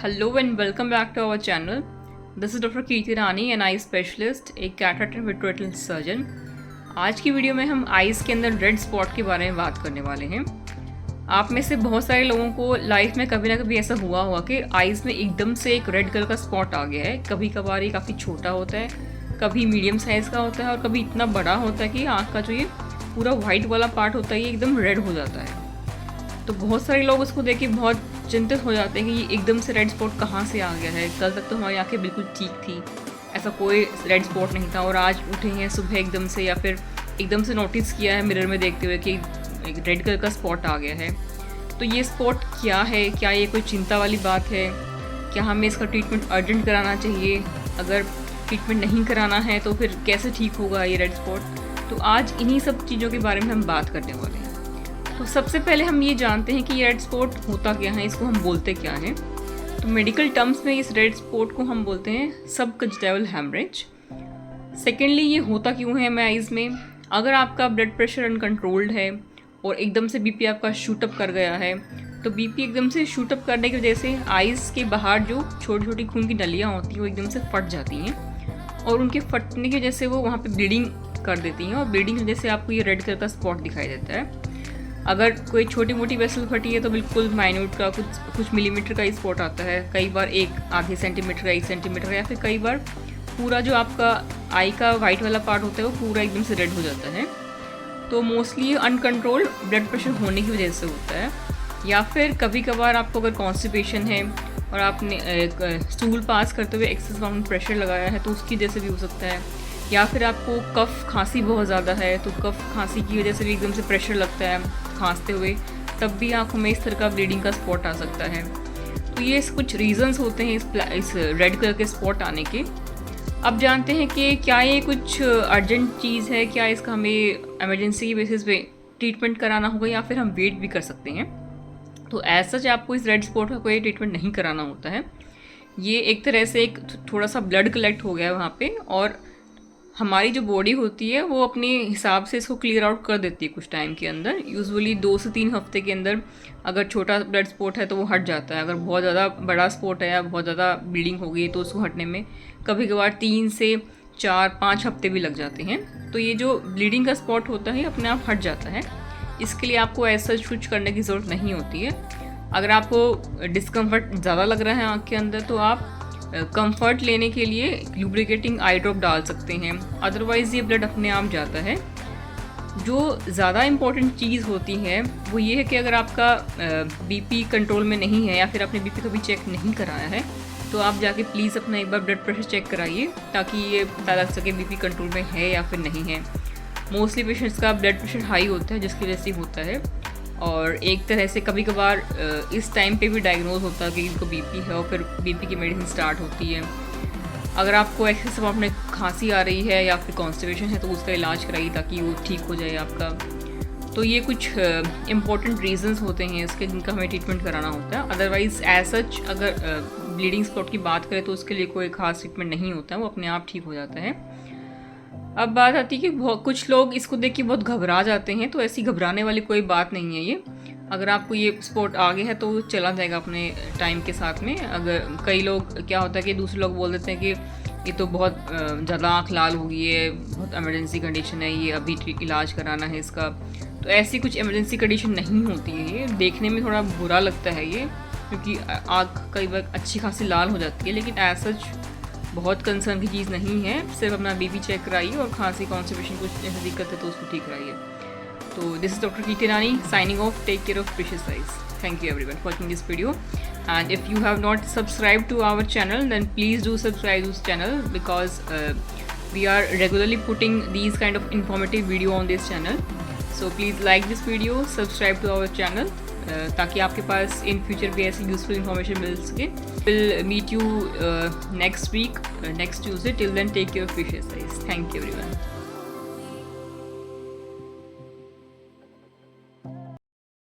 Hello and welcome back to our channel. This is Dr. Kirti Rani, an eye specialist, एक cataract and विट्रेक्टल surgeon. आज की video में हम eyes के अंदर रेड स्पॉट के बारे में बात करने वाले हैं। आप में से बहुत सारे लोगों को लाइफ में कभी ना कभी ऐसा हुआ होगा कि आईज में एकदम से एक रेड कलर का स्पॉट आ गया है। कभी कभार ये काफ़ी छोटा होता है, कभी मीडियम साइज़ का होता है और कभी इतना बड़ा होता है कि आँख का जो ये पूरा वाइट वाला पार्ट होता है ये एकदम रेड हो जाता है। तो बहुत सारे लोग उसको देख के बहुत चिंतित हो जाते हैं कि ये एकदम से रेड स्पॉट कहाँ से आ गया है। कल तक तो हमारी आंखें बिल्कुल ठीक थी, ऐसा कोई रेड स्पॉट नहीं था, और आज उठे हैं सुबह एकदम से, या फिर एकदम से नोटिस किया है मिरर में देखते हुए कि एक रेड कलर का स्पॉट आ गया है। तो ये स्पॉट क्या है? क्या ये कोई चिंता वाली बात है? क्या हमें इसका ट्रीटमेंट अर्जेंट कराना चाहिए? अगर ट्रीटमेंट नहीं कराना है तो फिर कैसे ठीक होगा ये रेड स्पॉट? तो आज इन्हीं सब चीज़ों के बारे में हम बात करने वाले हैं। तो सबसे पहले हम ये जानते हैं कि ये रेड स्पॉट होता क्या है, इसको हम बोलते क्या हैं। तो मेडिकल टर्म्स में इस रेड स्पॉट को हम बोलते हैं सबकंजक्टिवल हेमरेज। सेकेंडली, ये होता क्यों है हमें आइज़ में? अगर आपका ब्लड प्रेशर अनकंट्रोल्ड है और एकदम से बीपी आपका शूटअप कर गया है, तो बीपी एकदम से शूटअप करने की वजह से आइज़ के बाहर जो छोटी छोटी खून की नलियाँ होती हैं वो एकदम से फट जाती हैं, और उनके फटने की वजह से वो वहाँ पे ब्लीडिंग कर देती हैं, और ब्लीडिंग की वजह से आपको ये रेड कलर का स्पॉट दिखाई देता है। अगर कोई छोटी मोटी वेसल फटी है तो बिल्कुल माइन्यूट का कुछ मिलीमीटर का ही स्पॉट आता है, कई बार आधे सेंटीमीटर का, 1 सेंटीमीटर, या फिर कई बार पूरा जो आपका आई का वाइट वाला पार्ट होता है वो पूरा एकदम से रेड हो जाता है। तो मोस्टली अनकंट्रोल्ड ब्लड प्रेशर होने की वजह से होता है, या फिर कभी कभार आपको अगर कॉन्स्टिपेशन है और आपने स्टूल पास करते हुए एक्सेस अमाउंट प्रेशर लगाया है तो उसकी वजह से भी हो सकता है, या फिर आपको कफ खांसी बहुत ज़्यादा है तो कफ खांसी की वजह से भी एकदम से प्रेशर लगता है खांसते हुए, तब भी आँखों में इस तरह का ब्लीडिंग का स्पॉट आ सकता है। तो ये कुछ रीजंस होते हैं इस रेड कलर के स्पॉट आने के। अब जानते हैं कि क्या ये कुछ अर्जेंट चीज़ है, क्या इसका हमें इमरजेंसी की बेसिस पे ट्रीटमेंट कराना होगा या फिर हम वेट भी कर सकते हैं। तो ऐसा सच आपको इस रेड स्पॉट का कोई ट्रीटमेंट नहीं कराना होता है। ये एक तरह से एक थोड़ा सा ब्लड कलेक्ट हो गया है वहाँ पे, और हमारी जो बॉडी होती है वो अपने हिसाब से इसको क्लियर आउट कर देती है कुछ टाइम के अंदर। यूजुअली 2 से 3 हफ्ते के अंदर अगर छोटा ब्लड स्पॉट है तो वो हट जाता है। अगर बहुत ज़्यादा बड़ा स्पॉट है या बहुत ज़्यादा ब्लीडिंग हो गई तो उसको हटने में कभी कभार 3 से 4-5 हफ्ते भी लग जाते हैं। तो ये जो ब्लीडिंग का स्पॉट होता है अपने आप हट जाता है, इसके लिए आपको ऐसा कुछ करने की ज़रूरत नहीं होती है। अगर आपको डिस्कम्फर्ट ज़्यादा लग रहा है आँख के अंदर तो आप कंफर्ट लेने के लिए लुब्रिकेटिंग आई ड्रॉप डाल सकते हैं, अदरवाइज़ ये ब्लड अपने आप जाता है। जो ज़्यादा इम्पॉर्टेंट चीज़ होती है वो ये है कि अगर आपका बीपी कंट्रोल में नहीं है या फिर आपने बीपी कभी चेक नहीं कराया है तो आप जाके प्लीज़ अपना एक बार ब्लड प्रेशर चेक कराइए, ताकि ये पता लग सके बीपी कंट्रोल में है या फिर नहीं है। मोस्टली पेशेंट्स का ब्लड प्रेशर हाई होता है जिसकी वजह से होता है, और एक तरह से कभी कभार इस टाइम पे भी डायग्नोज होता है कि इनको बीपी है और फिर बीपी की मेडिसिन स्टार्ट होती है। अगर आपको एक्सेसिव अमाउंट में खांसी आ रही है या फिर कॉन्स्टिपेशन है तो उसका इलाज कराइए ताकि वो ठीक हो जाए आपका। तो ये कुछ इंपॉर्टेंट रीजंस होते हैं इसके जिनका हमें ट्रीटमेंट कराना होता है। अदरवाइज़ एज सच अगर ब्लीडिंग स्पॉट की बात करें तो उसके लिए कोई खास ट्रीटमेंट नहीं होता है, वो अपने आप ठीक हो जाता है। अब बात आती है कि कुछ लोग इसको देख के बहुत घबरा जाते हैं, तो ऐसी घबराने वाली कोई बात नहीं है ये। अगर आपको ये स्पॉट आ गया है तो चला जाएगा अपने टाइम के साथ में। अगर कई लोग क्या होता है कि दूसरे लोग बोल देते हैं कि ये तो बहुत ज़्यादा आँख लाल हो गई है, बहुत इमरजेंसी कंडीशन है, ये अभी इलाज कराना है इसका। तो ऐसी कुछ इमरजेंसी कंडीशन नहीं होती है। ये देखने में थोड़ा बुरा लगता है ये, क्योंकि आँख कई बार अच्छी खासी लाल हो जाती है, लेकिन एज सच बहुत कंसर्न की चीज़ नहीं है। सिर्फ अपना बीपी चेक कराइए और खांसी कॉन्स्टिपेशन कुछ ऐसी दिक्कत है तो उसको ठीक कराइए। तो this is doctor Kirti Rani signing off. Take care of precious eyes. Thank you everyone for watching this video, and if you have not subscribed to our channel then please do subscribe to this channel, because we are regularly putting these kind of informative video on this channel. So please like this video, subscribe to our channel, ताकि आपके पास in future भी ऐसी useful information मिल सके। Will meet you next week, next Tuesday. Till then take care of precious eyes. Thank you everyone.